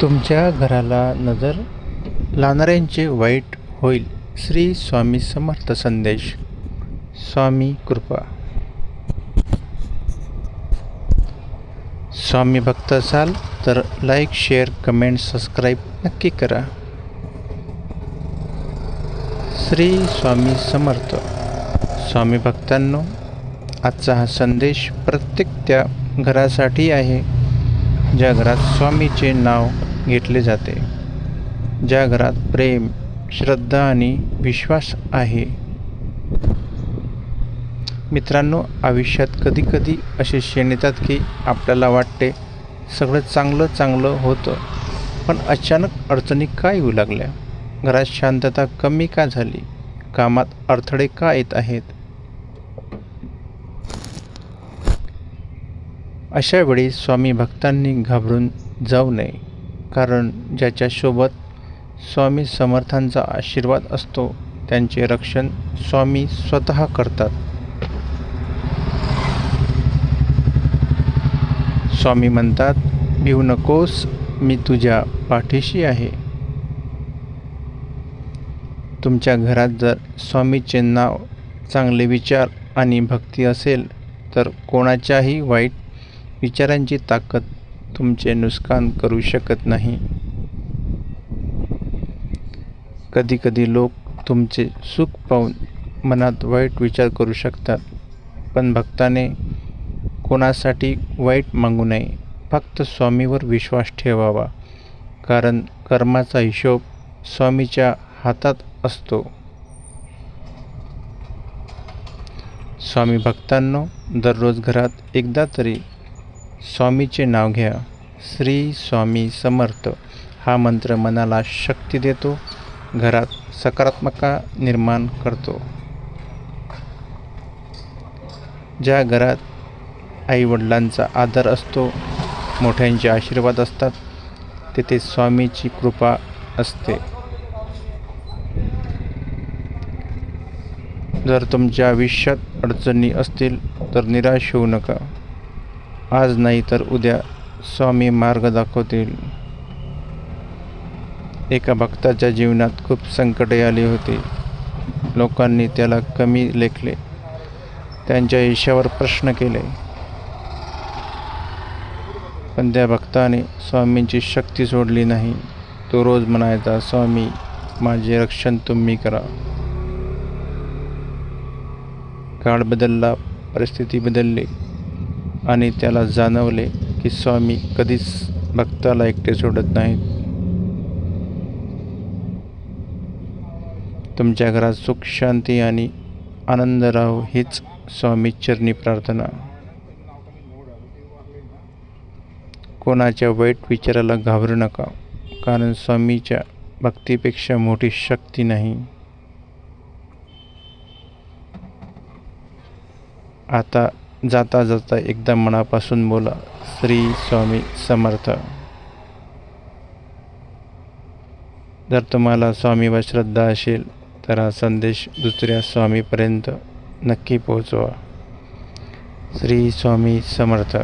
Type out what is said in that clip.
तुमच्या घराला नजर लावणाऱ्यांचे वाईट होईल. श्री स्वामी समर्थ संदेश. स्वामी कृपा. स्वामी भक्त असाल तर लाईक, शेअर, कमेंट, सबस्क्राईब नक्की करा. श्री स्वामी समर्थ. स्वामी भक्तांनो, आजचा हा संदेश प्रत्येक त्या घरासाठी आहे ज्या घरात स्वामीचे नाव घेतले जाते, ज्या घरात प्रेम, श्रद्धा आणि विश्वास आहे. मित्रांनो, आयुष्यात कधीकधी असे क्षण येतात की आपल्याला वाटते सगळं चांगलं होतं, पण अचानक अडचणी का येऊ लागल्या? घरात शांतता कमी का झाली? कामात अडथळे का येत आहेत? अशा वेळी स्वामी भक्तांनी घाबरून जाऊ नये, कारण ज्याच्यासोबत स्वामी समर्थांचा आशीर्वाद असतो त्यांचे रक्षण स्वामी स्वतः करतात. स्वामी म्हणतात, भिवू नकोस, मी तुझ्या पाठीशी आहे. तुमच्या घरात जर स्वामीचे नाव, चांगले विचार आणि भक्ती असेल तर कोणाच्याही वाईट विचारांची ताकद तुमचे नुकसान करू शकत नाही. कधीकधी लोक तुमचे सुख पाहून मनात वाईट विचार करू शकतात, पण भक्ताने कोणासाठी वाईट मागू नये. फक्त स्वामीवर विश्वास ठेवावा, कारण कर्माचा हिशोब स्वामीच्या हातात असतो. स्वामी भक्तांनो, दररोज घरात एकदा तरी स्वामीचे नाव घ्या. श्री स्वामी समर्थ हा मंत्र मनाला शक्ती देतो, घरात सकारात्मकता निर्माण करतो. ज्या घरात आई-वडिलांचा आदर असतो, मोठ्यांचे आशीर्वाद असतात, तेथे स्वामीची कृपा असते. जर तुमच्या आयुष्यात अडचणी असतील तर निराश होऊ नका. आज नाही तर उद्या स्वामी मार्ग दाखवतील. एका भक्ताच्या जीवनात खूप संकटे आली होती. लोकांनी त्याला कमी लेखले, त्यांच्या आयुष्यावर प्रश्न केले, पण त्या भक्ताने स्वामींची शक्ती सोडली नाही. तो रोज म्हणायचा, स्वामी, माझे रक्षण तुम्ही करा. काळ बदलला, परिस्थिती बदलली आणि त्याला जाणवले की स्वामी कधीच भक्ताला एकटे सोडत नाहीत. तुमच्या घरात सुख, शांती आणि आनंद राहो हीच स्वामी चरणी प्रार्थना. कोणाच्या वाईट विचाराला घाबरू नका, कारण स्वामीच्या भक्तीपेक्षा मोठी शक्ती नाही. आता जाता जाता एकदा मनापासून बोला, श्री स्वामी समर्थ. जर तुम्हाला स्वामीवर श्रद्धा असेल तर हा संदेश दुसऱ्या स्वामीपर्यंत नक्की पोहोचवा. श्री स्वामी समर्थ.